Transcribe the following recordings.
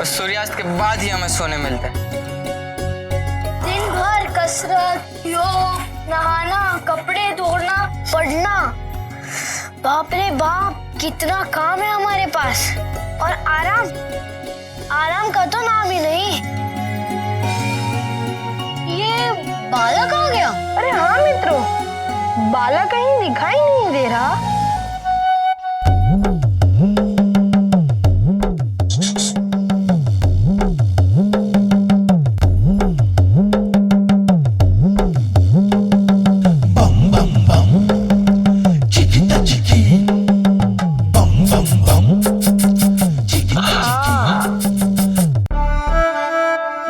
बस सूर्यास्त के बाद ही हमें सोने मिलता है। दिन भर कसरत, योग, नहाना, कपड़े धोना, पढ़ना, बाप रे बाप कितना काम है हमारे पास। और आराम का तो नाम ही नहीं। ये बाला कहाँ गया? अरे हाँ मित्रों, बाला कहीं दिखाई नहीं दे रहा।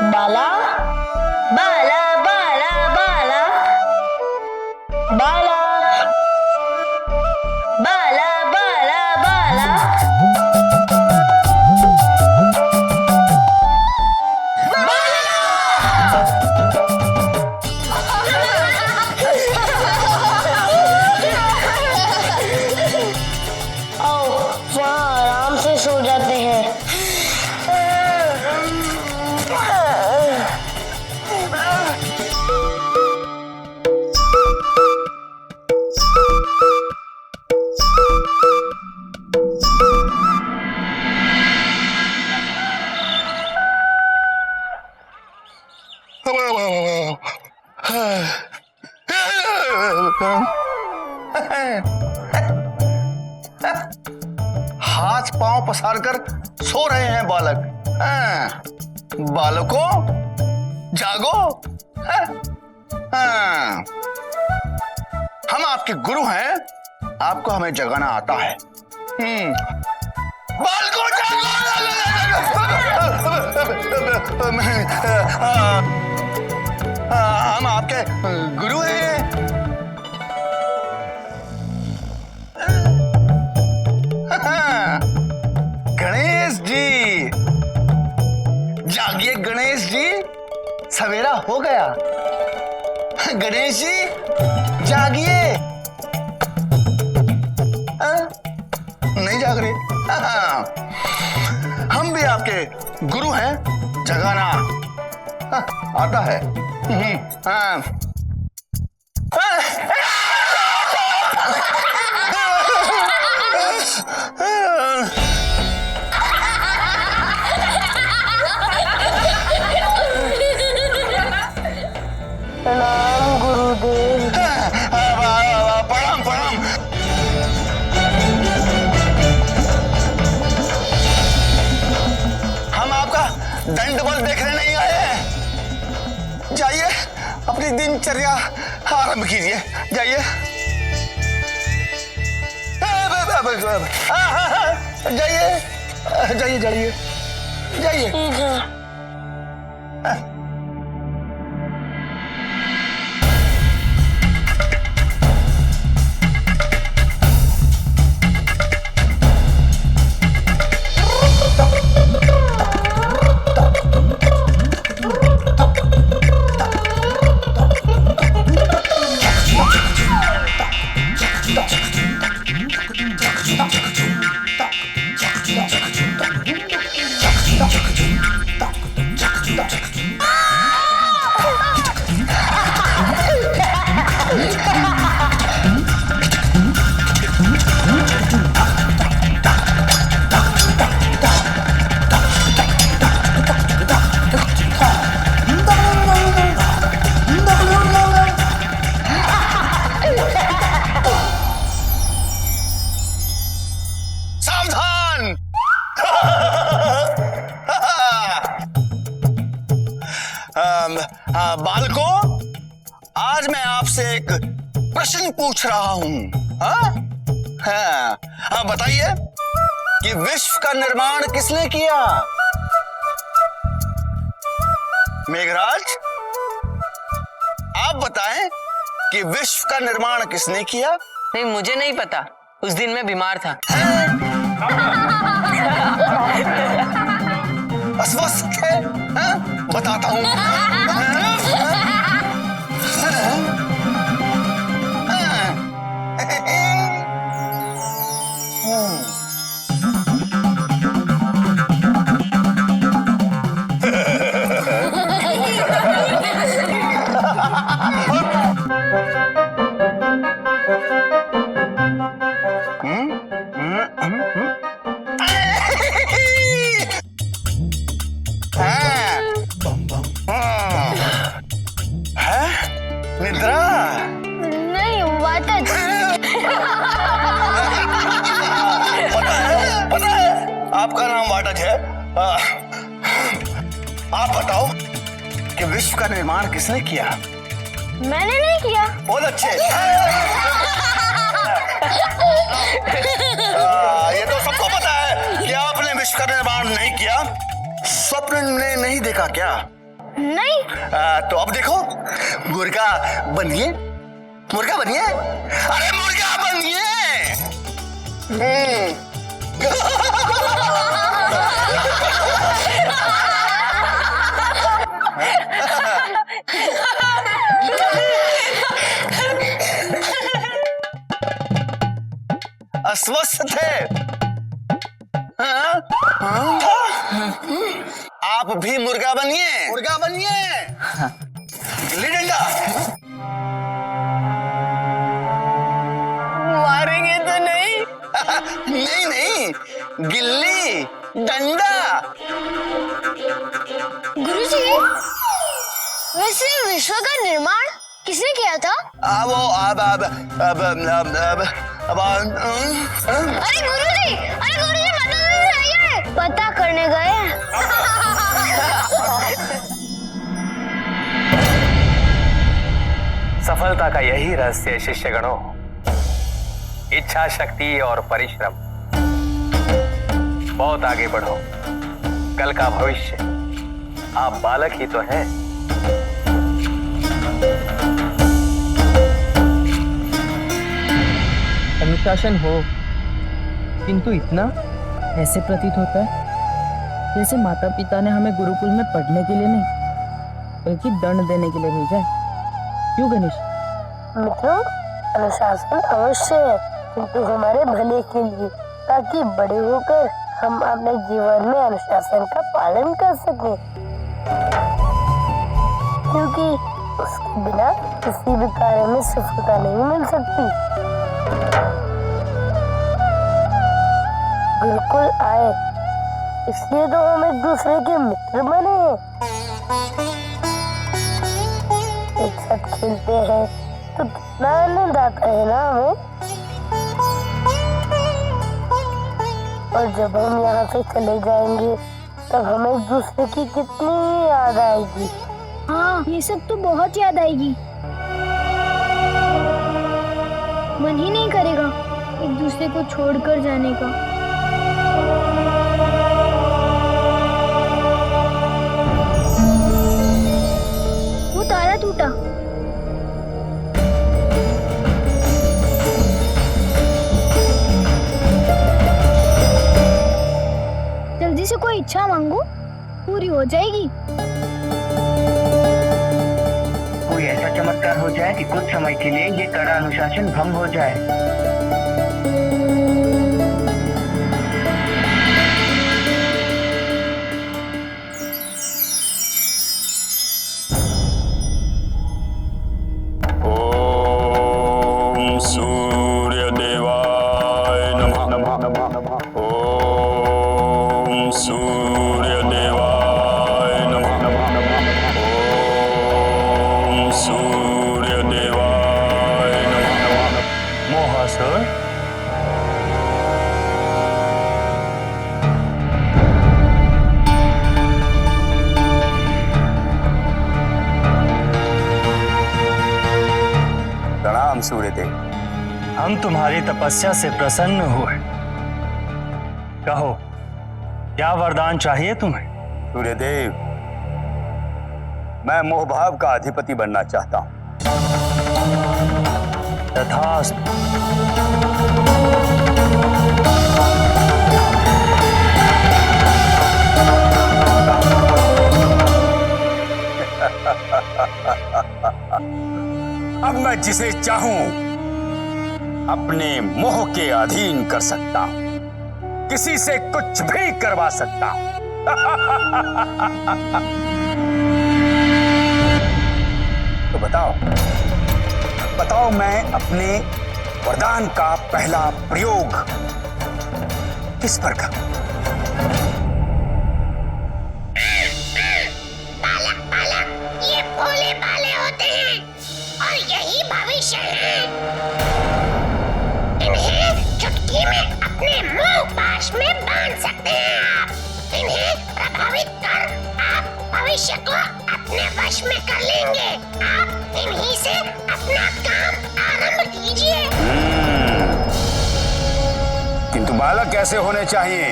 बाला बाला बाला बाला बाला बाला बाला बाला आओ वहाँ आराम से सो जाते हैं। हाथ पांव पसार कर सो रहे हैं बालक। बालकों जागो। हम आपके गुरु हैं, आपको हमें जगाना आता है। बालकों जागो। हम आपके गुरु हैं। गणेश जी जागिए, गणेश जी सवेरा हो गया। गणेश जी जागिए। नहीं जाग रहे? हम भी आपके गुरु हैं, जगाना आता है। प्रणाम गुरुदेव। प्रणाम प्रणाम। हम आपका दंड बल देखने नहीं आए हैं। जाइए अपनी दिनचर्या आरंभ कीजिए, जाइए। जाइए जाइए जाइए जाइए। बालकों, आज मैं आपसे एक प्रश्न पूछ रहा हूं। बताइए कि विश्व का निर्माण किसने किया? मेघराज, आप बताएं कि विश्व का निर्माण किसने किया? नहीं, मुझे नहीं पता, उस दिन मैं बीमार था। अस्वस्थ है? बताता हूं। निद्रा? नहीं, वातज। पता है आपका नाम वाटज है। आप बताओ कि विश्व का निर्माण किसने किया? मैंने नहीं किया। बहुत अच्छे। ये तो सबको पता है कि आपने विश्व का निर्माण नहीं किया। स्वप्न ने नहीं देखा क्या? नहीं। तो अब देखो, मुर्गा बनिए, मुर्गा बनिए, अरे मुर्गा बनिए। अस्वस्थ थे? हाँ? आप भी मुर्गा बनिए, मुर्गा बनिए। गिल्ली डंडा। मारेंगे तो नहीं? नहीं नहीं, गिल्ली डंडा। गुरुजी, वैसे विश्व का निर्माण किसने किया था? अरे गुरुजी, पता करने गए हैं। सफलता का यही रहस्य है शिष्यगणों, इच्छा शक्ति और परिश्रम। बहुत आगे बढ़ो, कल का भविष्य आप बालक ही तो हैं। अनुशासन हो, किंतु इतना ऐसे प्रतीत होता है जैसे माता पिता ने हमें गुरुकुल में पढ़ने के लिए नहीं बल्कि दंड देने के लिए भेजा है। क्यों गणेश? मित्रों, अनुशासन अवश्य है, किंतु हमारे भले के लिए, ताकि बड़े होकर हम अपने जीवन में अनुशासन का पालन कर सकें, क्योंकि उसके बिना किसी भी कार्य में सफलता नहीं मिल सकती। गुरुकुल आए इसलिए तो हम एक दूसरे के मित्र बने हैं। एक साथ खेलते हैं तो कितना आनंद आता है ना हमें। और जब हम यहाँ से चले जाएंगे तब हमें एक दूसरे की कितनी याद आएगी। हाँ, ये सब तो बहुत याद आएगी। मन ही नहीं करेगा एक दूसरे को छोड़कर जाने का। वो तारा टूटा। जल्दी से कोई इच्छा मांगो, पूरी हो जाएगी। कोई ऐसा चमत्कार हो जाए कि कुछ समय के लिए ये कड़ा अनुशासन भंग हो जाए। ओम सूर्य देवाय नमः। ओम सूर्य देवाय नमः। ओम सूर्य देवाय नमः। मोहासुर, प्रणाम सूर्यदेव। हम तुम्हारी तपस्या से प्रसन्न हुए। कहो, क्या वरदान चाहिए तुम्हें? सूर्यदेव, मैं मोहभाव का अधिपति बनना चाहता हूँ। तथास्तु। अब मैं जिसे चाहूं अपने मोह के अधीन कर सकता हूं, किसी से कुछ भी करवा सकता हूं। तो बताओ मैं अपने वरदान का पहला प्रयोग किस पर करूं? ये भोले भाले होते हैं और और यही भविष्य है। इन्हें चुटकी में अपने मुंह पाश में बांध सकते हैं आप। इन्हें प्रभावित कर आप भविष्य को अपने वश में कर लेंगे। आप इन्हीं से अपना काम आरंभ कीजिए। किंतु बालक ऐसे होने चाहिए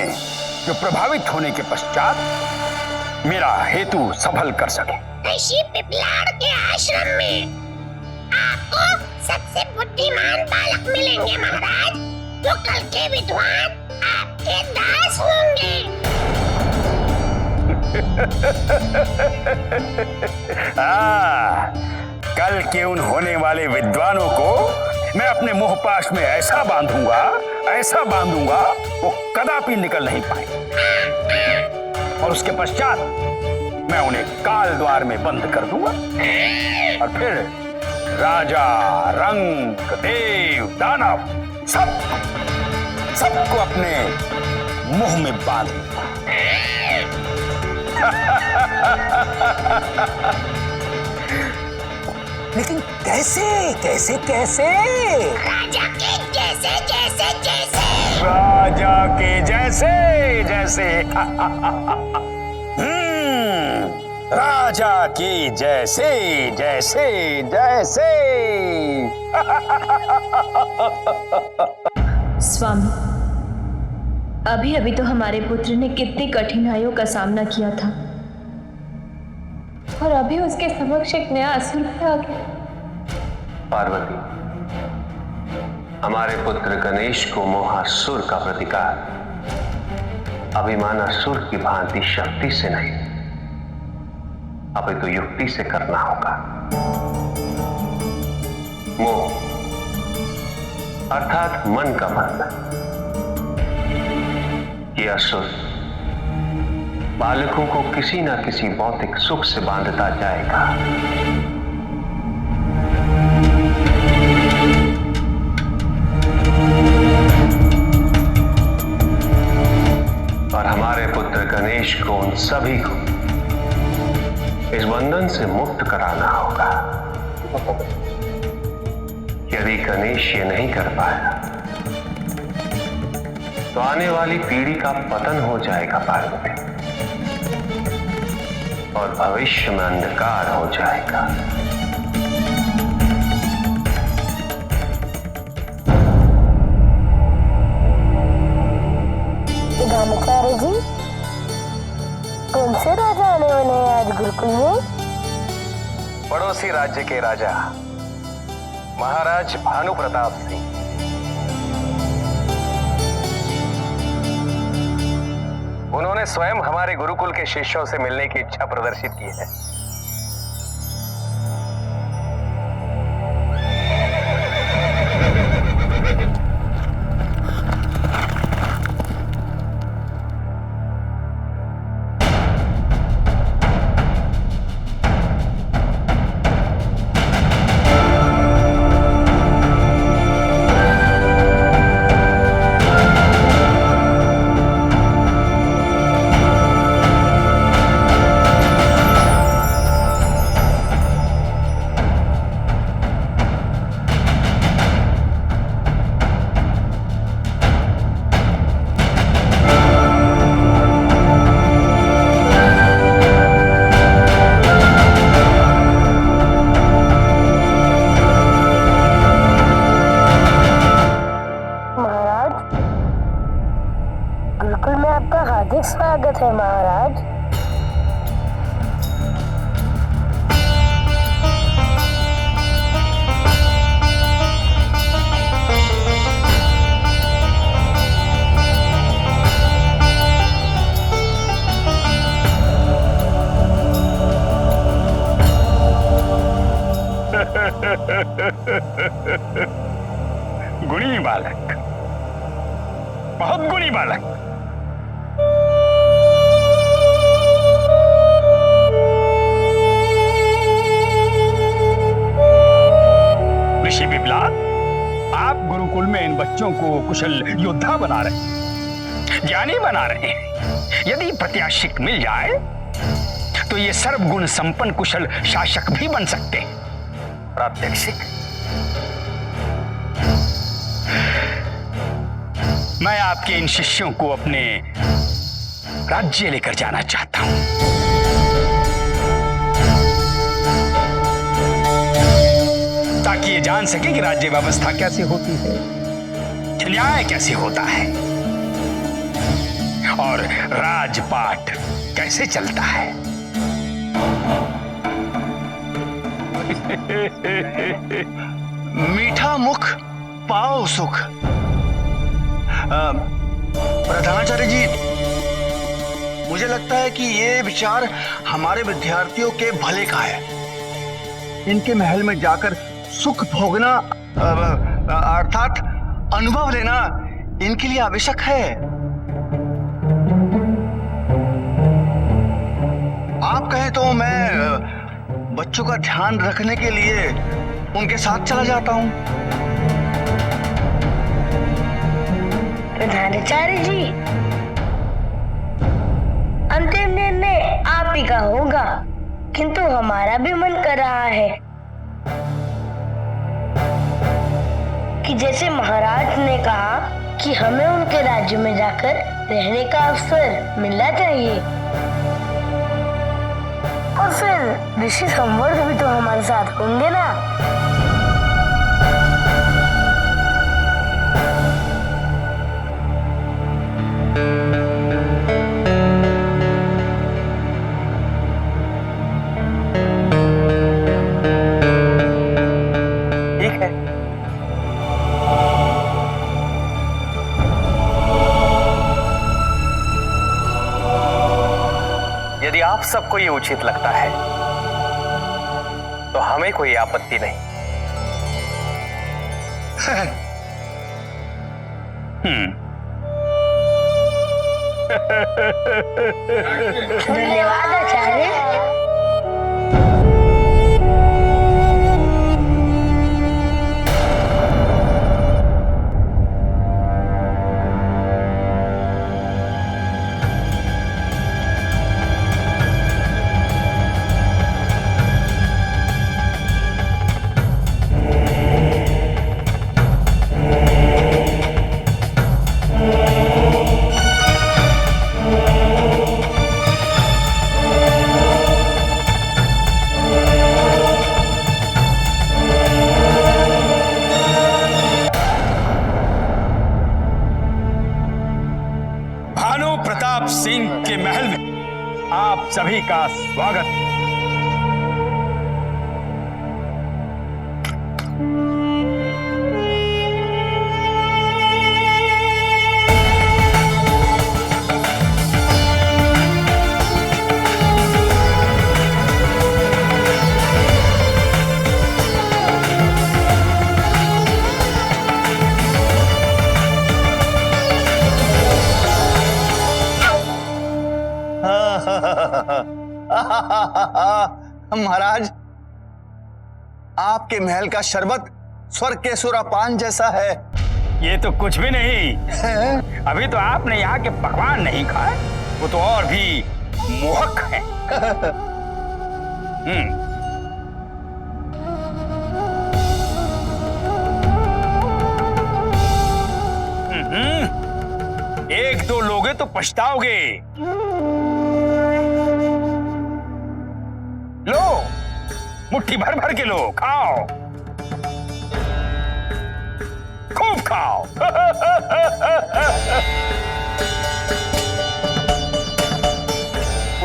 जो प्रभावित होने के पश्चात मेरा हेतु सफल कर सके। ऋषि पिपलाड़ के आश्रम में आपको सबसे बुद्धिमान बालक मिलेंगे महाराज। वो कल के विद्वान आपके दास होंगे। कल के उन होने वाले विद्वानों को मैं अपने मुंहपाश में ऐसा बांधूंगा वो कदापि निकल नहीं पाए। और उसके पश्चात मैं उन्हें काल द्वार में बंद कर दूंगा और फिर राजा, रंक, देव, दानव सबको अपने मुंह में बांध लूंगा। लेकिन कैसे कैसे कैसे? राजा के जैसे जैसे जैसे। राजा के जैसे जैसे। राजा के जैसे जैसे जैसे। स्वामी, अभी अभी तो हमारे पुत्र ने कितनी कठिनाइयों का सामना किया था और अभी उसके समक्ष एक नया असुर भी आ गया। पार्वती, हमारे पुत्र गणेश को मोहासुर का प्रतिकार अभिमानासुर की भांति शक्ति से नहीं, अभी तो युक्ति से करना होगा। मोह अर्थात मन का बंधन। ये असुर बालकों को किसी न किसी भौतिक सुख से बांधता जाएगा। और हमारे पुत्र गणेश को, उन सभी को इस बंधन से मुक्त कराना होगा। यदि गणेश ये नहीं कर पाया तो आने वाली पीढ़ी का पतन हो जाएगा पार्वती, और भविष्य में अंधकार हो जाएगा। गानचार्य जी, कौन से राजा आने वाले हैं आज गुरुकुल में? पड़ोसी राज्य के राजा महाराज भानु प्रताप सिंह। उन्होंने स्वयं हमारे गुरुकुल के शिष्यों से मिलने की इच्छा प्रदर्शित की है। स्वागत है महाराज। गुणी बालक, बहुत गुणी बालक। ऋषि पिपलाद, आप गुरुकुल में इन बच्चों को कुशल योद्धा बना रहे हैं, ज्ञानी बना रहे हैं। यदि प्रत्याशिक मिल जाए तो ये सर्वगुण संपन्न कुशल शासक भी बन सकते हैं। प्रात्यक्षिक। मैं आपके इन शिष्यों को अपने राज्य लेकर जाना चाहता हूं, ताकि ये जान सके कि राज्य व्यवस्था कैसे होती है, न्याय कैसे होता है और राजपाट कैसे चलता है। मीठा मुख पाओ सुख। प्रधानाचार्य जी, मुझे लगता है कि ये विचार हमारे विद्यार्थियों के भले का है। इनके महल में जाकर सुख भोगना अर्थात अनुभव लेना इनके लिए आवश्यक है। आप कहें तो मैं बच्चों का ध्यान रखने के लिए उनके साथ चला जाता हूं। प्रधानाचार्य जी, अंतिम निर्णय आप ही का होगा, किंतु हमारा भी मन कर रहा है कि जैसे महाराज ने कहा कि हमें उनके राज्य में जाकर रहने का अवसर मिलना चाहिए, और फिर ऋषि संवर्ध भी तो हमारे साथ होंगे ना। ठीक है, यदि आप सबको ये उचित लगता है तो हमें कोई आपत्ति नहीं। धन्यवाद आचार्य। भानु प्रताप सिंह के महल में आप सभी का स्वागत। महाराज, आपके महल का शरबत स्वर्ग के सुरापान जैसा है। ये तो कुछ भी नहीं। अभी तो आपने यहाँ के पकवान नहीं खाए, वो तो और भी मोहक है। एक दो लोगे तो पछताओगे। लो, मुट्ठी भर भर के लो, खाओ, खूब खाओ।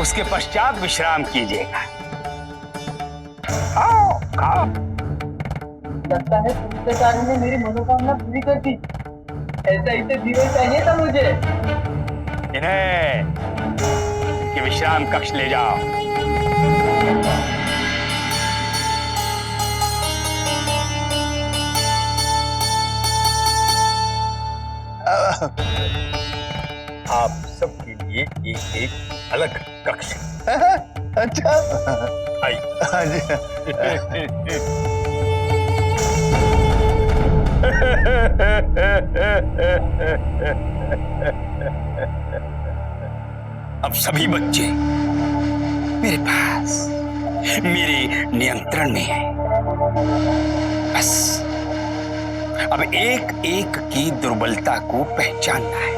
उसके पश्चात विश्राम कीजिएगा। खाओ खाओ। लगता है पुष्पाचार्य ने मेरी मनोकामना पूरी कर दी। ऐसा ही तो जीवन चाहिए था मुझे। इन्हें इनके विश्राम कक्ष ले जाओ। आप सबके लिए एक अलग कक्ष। अच्छा, आइए। हाँ जी। अब सभी बच्चे मेरे पास, मेरे नियंत्रण में हैं। बस अब एक एक की दुर्बलता को पहचानना है।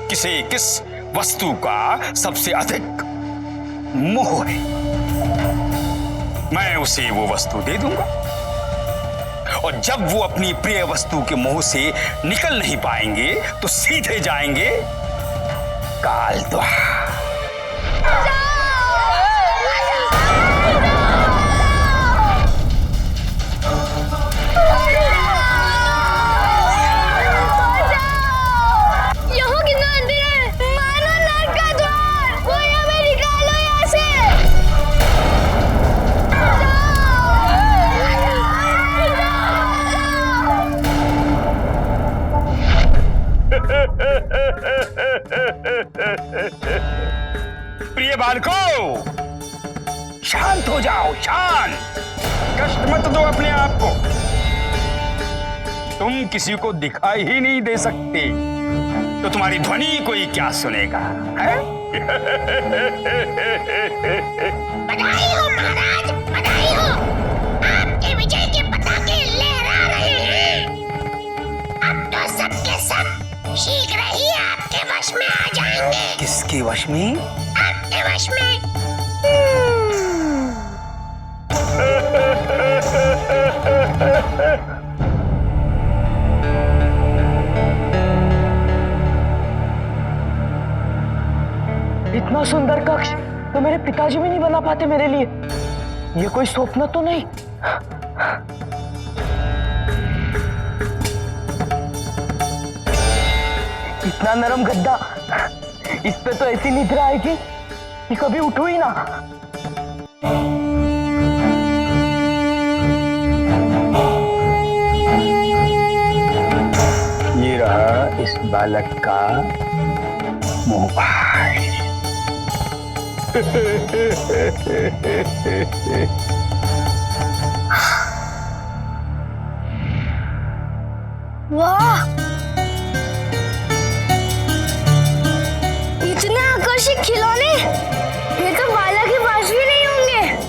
किसे किस वस्तु का सबसे अधिक मोह है, मैं उसे वो वस्तु दे दूंगा। और जब वो अपनी प्रिय वस्तु के मोह से निकल नहीं पाएंगे तो सीधे जाएंगे काल द्वार। यहाँ कितना अंधेरा है, मानो नरक का द्वार, कोई हमें निकालो यहाँ से। प्रिय बालकों, शांत हो जाओ, शांत। कष्ट मत दो अपने आप को। तुम किसी को दिखाई ही नहीं दे सकते तो तुम्हारी ध्वनि कोई क्या सुनेगा, है? बधाई हो महाराज, बधाई हो। आपके विजय के पताके लहरा रहे हैं। अब तो सबके सब शीघ्र ही आपके वश में आ जाएंगे। किसके वश में? आपके वश में। इतना सुंदर कक्ष तो मेरे पिताजी भी नहीं बना पाते मेरे लिए। ये कोई स्वप्न तो नहीं? इतना नरम गद्दा, इस पे तो ऐसी निद्रा आएगी कि कभी उठो ही ना। ये रहा इस बालक का मोहपाश। वाह, इतने आकर्षक खिलौने, ये तो बाला के पास भी नहीं होंगे।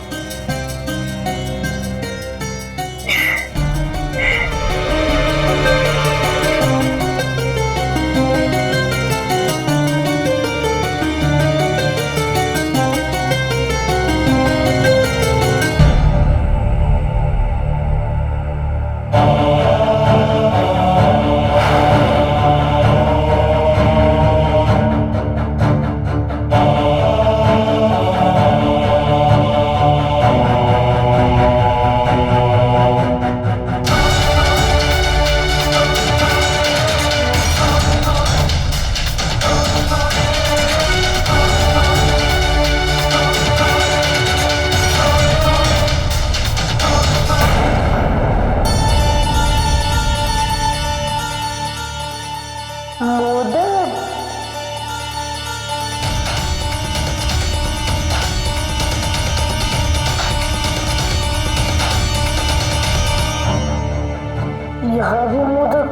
यहाँ भी मोदक,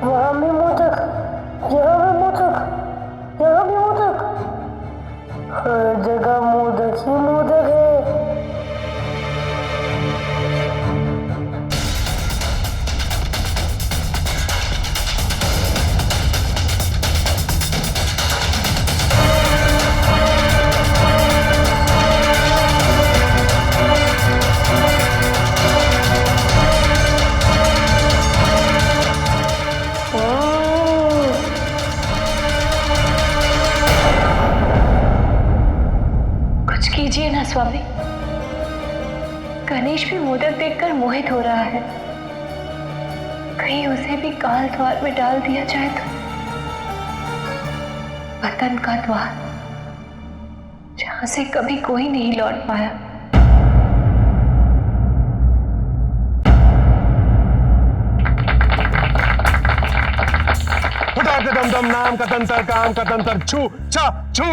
वहाँ भी मोदक, यहाँ भी मोदक, यहाँ भी मोदक, हर जगह मोदक ही मोदक है। कीजिए ना स्वामी, गणेश भी मोदक देखकर मोहित हो रहा है। कहीं उसे भी काल द्वार में डाल दिया जाए तो। वतन का द्वार, जहां से कभी कोई नहीं लौट पाया। दम दम नाम का तंत्र, काम का तंत्र, छू छा छू।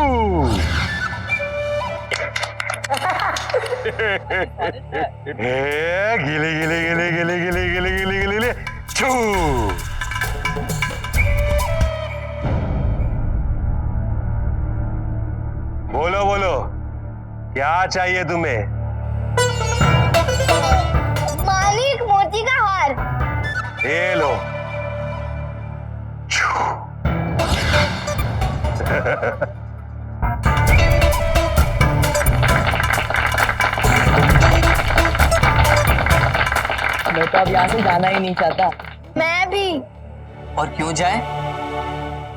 गिले गिले गिले गिले गिले गिले गिले गिले गिले छू। बोलो बोलो, क्या चाहिए तुम्हें? ये लो। मैं तो अब यहाँ से जाना ही नहीं चाहता। मैं भी। और क्यों जाए?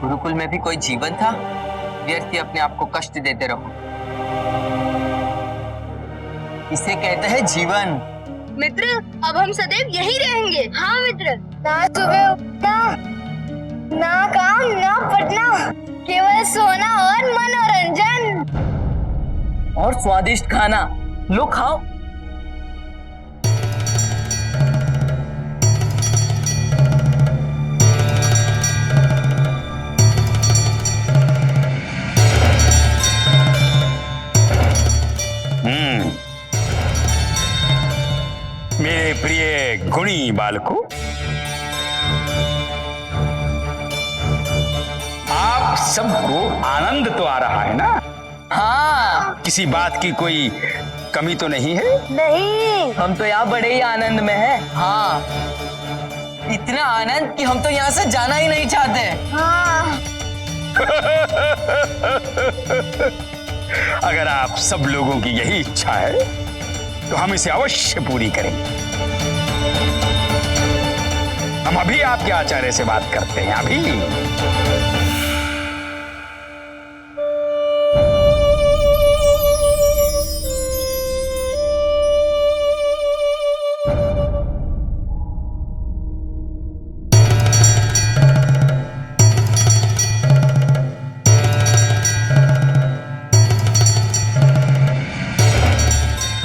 गुरुकुल में भी कोई जीवन था? व्यर्थ ही अपने आप को कष्ट देते रहो। इसे कहते हैं जीवन। मित्र, अब हम सदैव यही रहेंगे। हाँ मित्र, ना सुबह उठना, ना काम, ना पढ़ना, केवल सोना और मनोरंजन और स्वादिष्ट खाना। लो खाओ। मेरे प्रिय गुणी बालकों, आप सबको आनंद तो आ रहा है ना? हाँ, किसी बात की कोई कमी तो नहीं है? नहीं। हम तो यहाँ बड़े ही आनंद में हैं। हाँ, इतना आनंद कि हम तो यहाँ से जाना ही नहीं चाहते। हाँ। अगर आप सब लोगों की यही इच्छा है तो हम इसे अवश्य पूरी करेंगे। हम अभी आपके आचार्य से बात करते हैं। अभी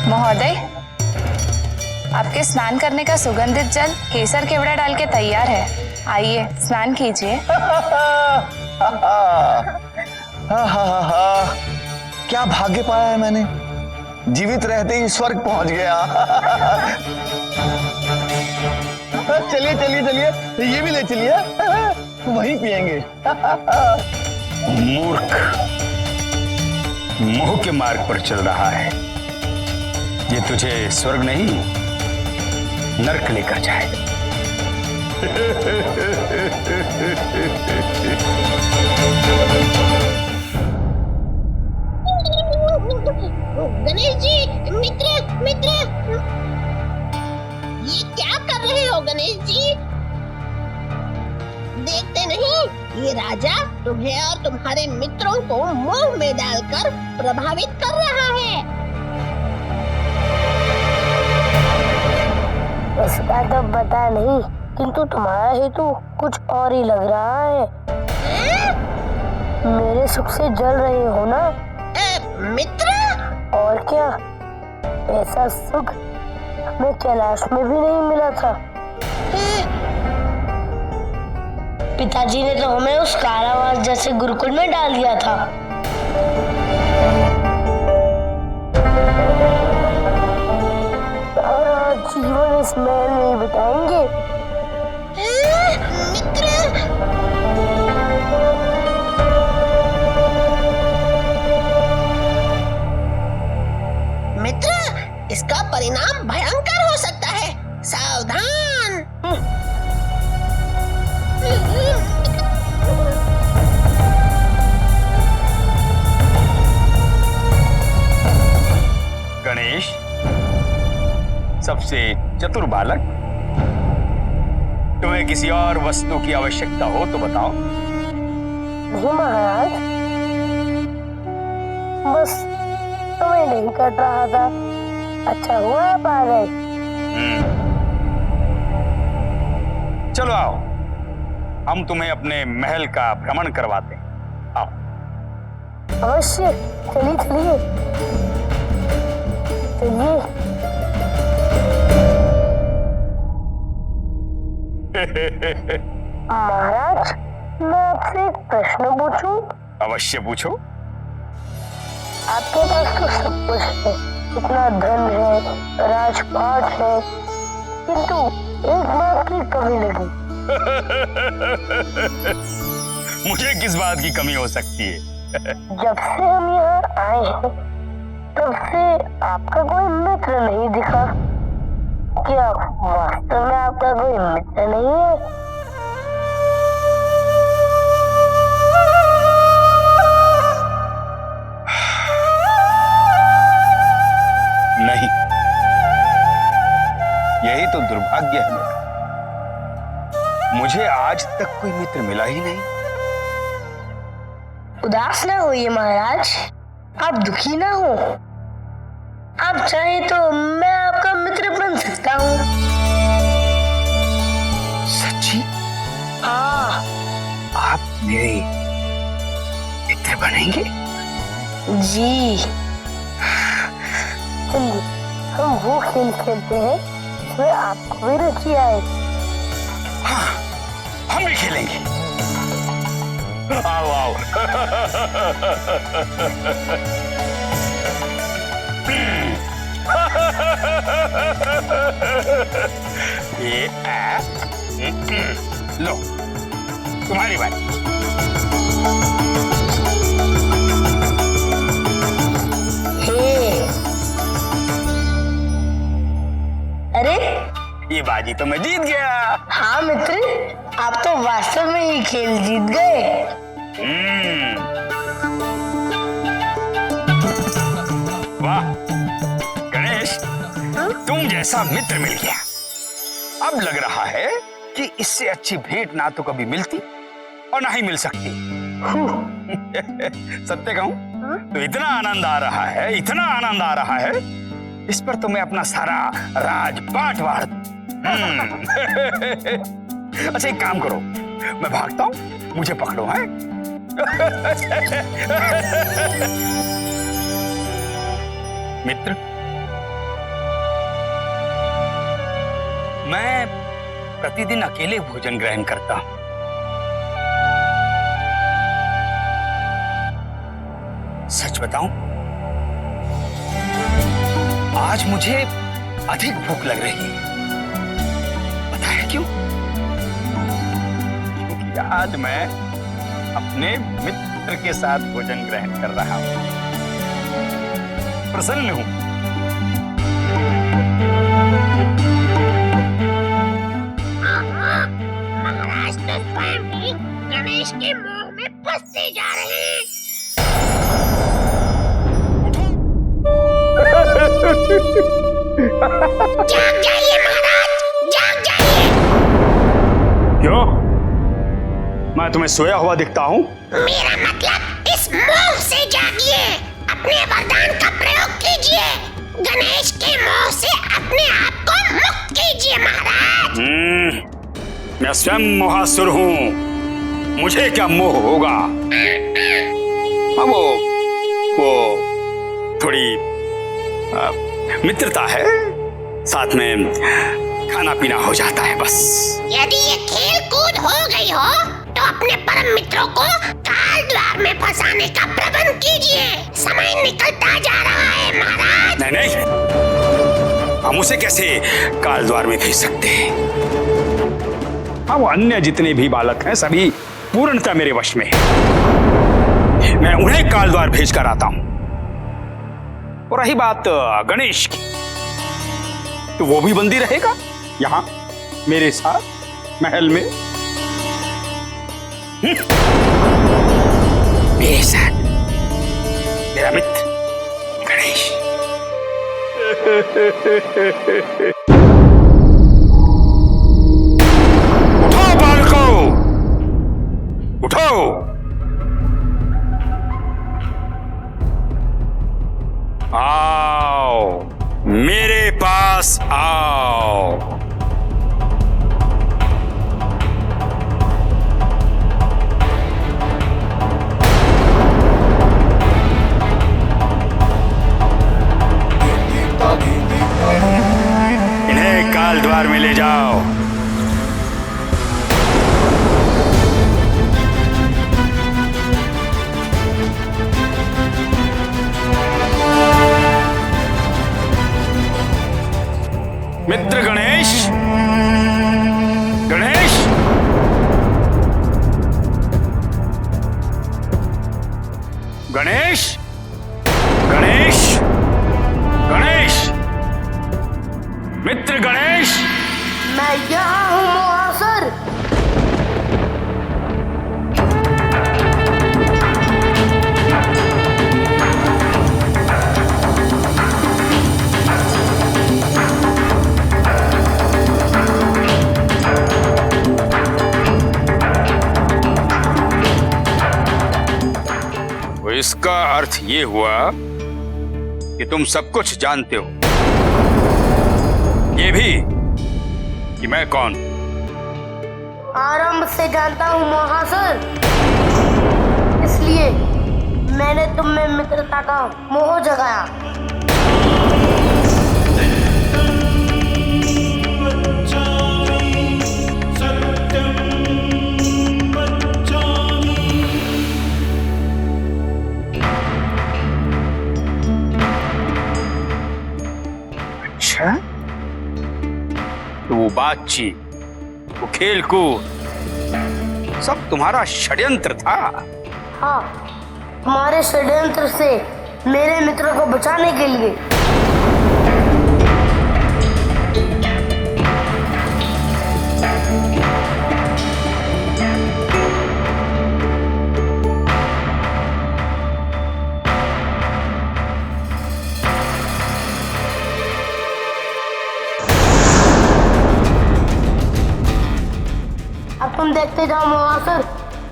महोदय, आपके स्नान करने का सुगंधित जल केसर केवड़ा डाल के तैयार है। आइए स्नान कीजिए। क्या भाग्य पाया है मैंने, जीवित रहते ही स्वर्ग पहुंच गया। चलिए चलिए चलिए, ये भी ले चलिए, वहीं पिएंगे। मूर्ख, मोह के मार्ग पर चल रहा है। ये तुझे स्वर्ग नहीं नरक लेकर जाएगा। गणेश जी, मित्र, ये क्या कर रहे हो गणेश जी? देखते नहीं, ये राजा तुम्हें और तुम्हारे मित्रों को मोह में डालकर प्रभावित कर रहा है। इसका तो पता नहीं, किंतु तुम्हारा हेतु कुछ और ही लग रहा है। मेरे सुख से जल रहे हो ना? मित्र, और क्या, ऐसा सुख हमें कैलाश में भी नहीं मिला था। पिताजी ने तो हमें उस कारावास जैसे गुरुकुल में डाल दिया था। और आज जीवन इस महल में ही बिताएंगे। मित्र, इसका परिणाम भयंकर हो सकता है, सावधान। गणेश, सबसे चतुर बालक, तुम्हें किसी और वस्तु की आवश्यकता हो तो बताओ। नहीं महाराज, बस तुम्हें नहीं कट रहा था, अच्छा हुआ आप आ गए। चलो आओ, हम तुम्हें अपने महल का भ्रमण करवाते हैं। आओ। अवश्य, चलिए चलिए चलिए। महाराज, मैं आपसे एक प्रश्न पूछूं? अवश्य पूछो। आपके पास तो सब कुछ है, इतना धन है, राजपाट है, किंतु एक बात की कमी लगी। मुझे किस बात की कमी हो सकती है? जब से हम यहाँ आए हैं, तब से आपका कोई मित्र नहीं दिखा। क्या वास्तव में आप आपका कोई मित्र नहीं है? नहीं, यही तो दुर्भाग्य है मेरा। मुझे आज तक कोई मित्र मिला ही नहीं। उदास ना होइए महाराज, आप दुखी ना हो। आप चाहें तो मैं आपका मित्र बन सकता हूँ। सच्ची? हाँ। आप मेरे मित्र बनेंगे? जी। चलिए हम वो खेल खेलते हैं जिसमें आपको भी रुचि आए। हाँ, हम भी खेलेंगे। आओ आओ। ये लो, तुम्हारी बारी। अरे ये बाजी तो मैं जीत गया। हाँ मित्र, आप तो वास्तव में ही खेल जीत गए। वाह गणेश, तुम जैसा मित्र मिल गया। अब लग रहा है कि इससे अच्छी भेंट ना तो कभी मिलती और ना ही मिल सकती। सत्य कहूं तो इतना आनंद आ रहा है, इतना आनंद आ रहा है, इस पर तो मैं अपना सारा राजपाट वार दूं। अच्छा एक काम करो, मैं भागता हूं, मुझे पकड़ो है। मित्र, मैं प्रतिदिन अकेले भोजन ग्रहण करता हूं। सच बताऊं, आज मुझे अधिक भूख लग रही है। पता है क्यों? क्योंकि आज मैं अपने मित्र के साथ भोजन ग्रहण कर रहा हूं। प्रसन्न हूं। महाराज तो स्वयं ही गणेश के मोह में फंसते जा रहे हैं। जाग जाइए महाराज, जाग जाइए। क्यों? मैं तुम्हें सोया हुआ दिखता हूँ? मेरा मतलब इस मोह से जागिए, अपने वरदान का प्रयोग कीजिए, गणेश के मोह से अपने आप को मुक्त कीजिए महाराज। मैं स्वयं मोहासुर हूँ, मुझे क्या मोह होगा? वो थोड़ी मित्रता है, साथ में खाना पीना हो जाता है बस। यदि ये खेल कूद हो गई हो तो अपने परम मित्रों को काल द्वार में फंसाने का प्रबंध कीजिए, समय निकलता जा रहा है महाराज। नहीं नहीं, हम उसे कैसे काल द्वार में भेज सकते हैं? हाँ, वो अन्य जितने भी बालक हैं सभी पूर्णतः मेरे वश में हैं। मैं उन्हें काल द्वार भेज कर आता हूं। और रही बात गणेश की, तो वो भी बंदी रहेगा यहां मेरे साथ महल में। मेरे साथ मेरा मित्र गणेश। उठो बालकों, उठो। आओ मेरे पास आओ। इन्हें काल द्वार में ले जाओ। मित्र गणेश, गणेश, गणेश, गणेश, गणेश, मित्र गणेश। मैं यहाँ हूँ मुहासर। तो इसका अर्थ ये हुआ कि तुम सब कुछ जानते हो, ये भी कि मैं कौन। आरंभ से जानता हूँ मुहासर, इसलिए मैंने तुम में मित्रता का मोह जगाया। अच्छा, तो वो बातचीत, वो खेल कूद सब तुम्हारा षड्यंत्र था। हाँ, तुम्हारे षड्यंत्र से मेरे मित्रों को बचाने के लिए। अब तुम देखते जाओ मुहासर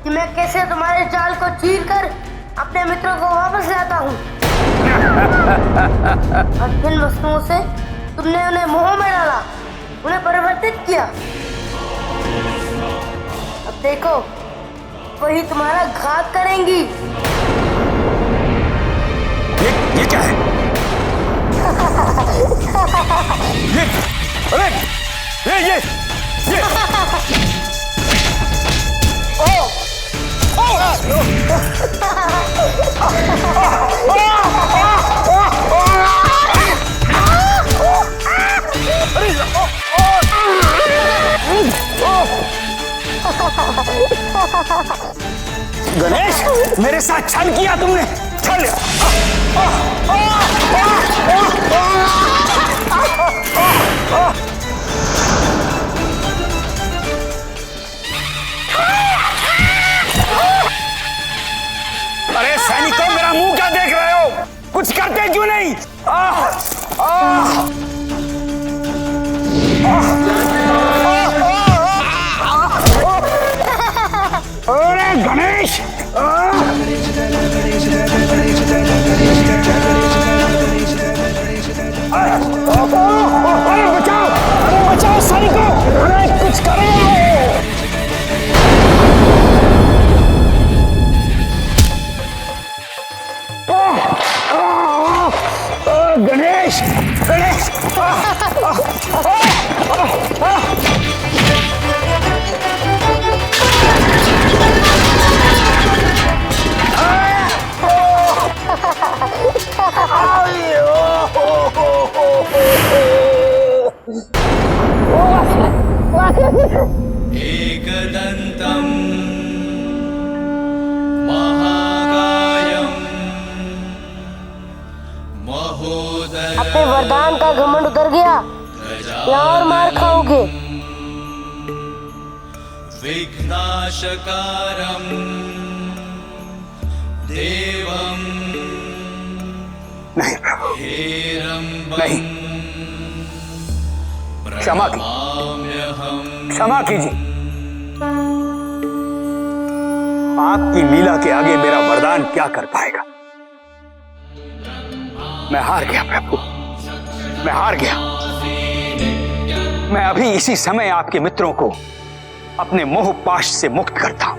कि मैं कैसे तुम्हारे जाल को चीर कर अपने मित्रों को वापस लाता हूँ। और जिन वस्तुओं से तुमने उन्हें मोह में डाला, उन्हें परिवर्तित किया, अब देखो वही तुम्हारा घात करेंगी। ये क्या है? ये गणेश, मेरे साथ छल किया तुमने। छल। अरे सैनिकों, मेरा मुंह क्या देख रहे हो? कुछ करते क्यों नहीं? अरे गणेश, अरे बचाओ सैनिकों, अरे कुछ करो। गणेश, गणेश, एकदन्तम् महाकायम् महोदय। अपने वरदान का घमंड उतर गया, या और मार खाओगे। विघ्नाशकारम् देवम् नहीं प्रभु, नहीं, क्षमा क्षमा कीजिए। आपकी लीला के आगे मेरा वरदान क्या कर पाएगा? मैं हार गया प्रभु, मैं हार गया। मैं अभी इसी समय आपके मित्रों को अपने मोह पाश से मुक्त करता हूं।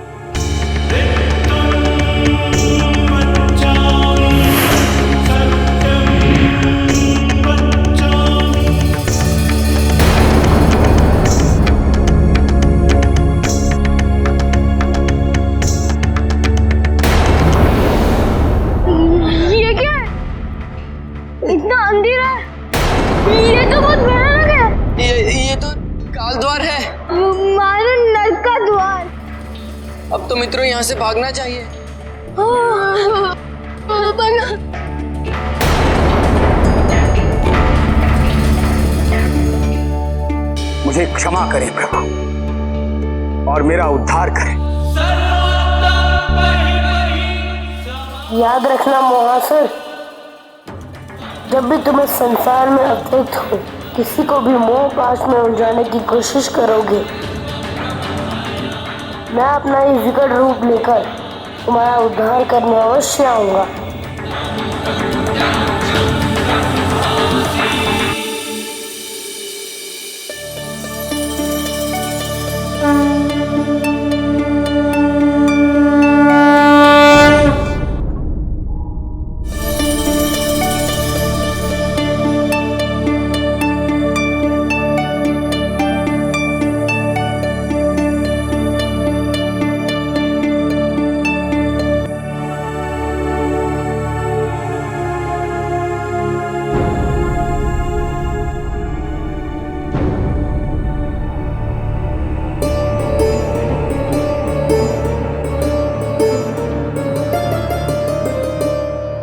ये क्या है? इतना अंधेरा है, ये तो बहुत भयानक है। ये तो काल द्वार है, मानो नरक का द्वार। अब तो मित्रों यहाँ से भागना चाहिए। मुझे मुझे क्षमा करें प्रभु और मेरा उद्धार करें। याद रखना मोहासुर, जब भी तुम्हें संसार में अवतरित हो किसी को भी मोह पाश में उलझाने की कोशिश करोगे, मैं अपना ये विकट रूप लेकर तुम्हारा उद्धार करने अवश्य आऊंगा।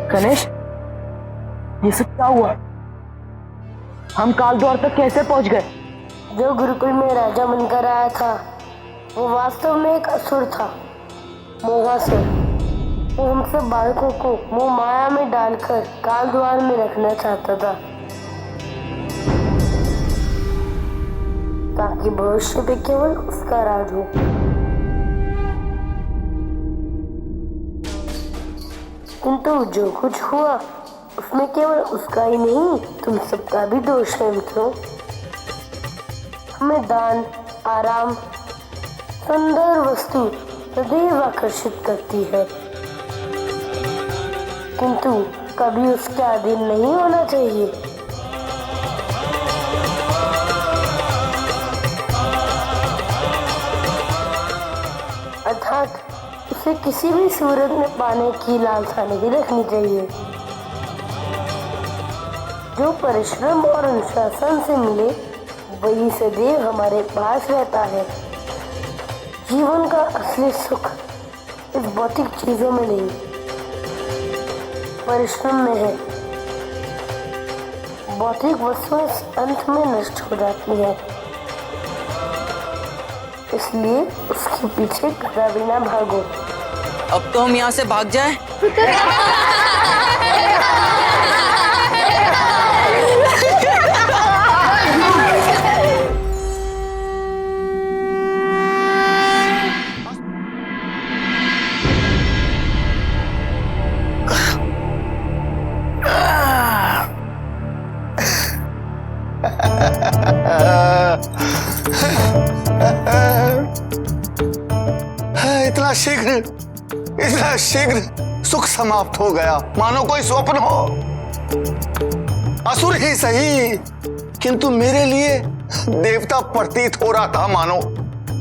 गणेश, ये सब क्या हुआ? हम काल द्वार तक कैसे पहुंच गए? जो गुरुकुल में राजा बनकर आया था वो वास्तव में एक असुर था, मोहासुर। वो हम सब बालकों को मोह माया में डालकर काल द्वार में रखना चाहता था ताकि भविष्य में केवल उसका राज हो। किंतु जो कुछ हुआ उसमें केवल उसका ही नहीं, तुम सबका भी दोष है मित्रों। हमें दान, आराम, सुंदर वस्तु सदैव आकर्षित करती है, किंतु कभी उसके अधीन नहीं होना चाहिए। अर्थात उसे किसी भी सूरत में पाने की लालसा नहीं रखनी चाहिए। जो परिश्रम और अनुशासन से मिले वही सदैव हमारे पास रहता है। जीवन का असली सुख इस भौतिक चीजों में नहीं, परिश्रम में है। भौतिक वस्तुएं अंत में नष्ट हो जाती हैं, इसलिए उसके पीछे कभी ना भागो। अब तो हम यहाँ से भाग जाएं? इतना शीघ्र सुख समाप्त हो गया, मानो कोई स्वप्न हो। असुर ही सही, किंतु मेरे लिए देवता प्रतीत हो रहा था मानो।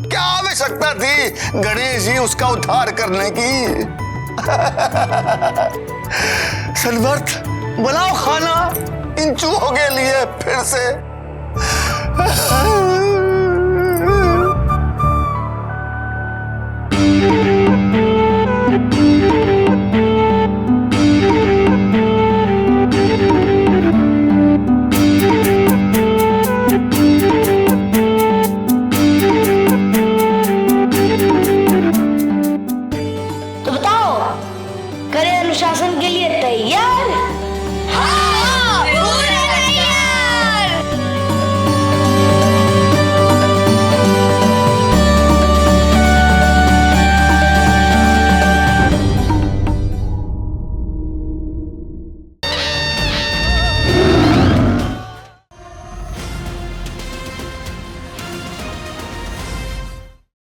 क्या आवश्यकता थी गणेश जी उसका उद्धार करने की? सलवर्थ बनाओ खाना इन चूहों के लिए फिर से। तो बताओ, करें अनुशासन के लिए तैयार? हाँ।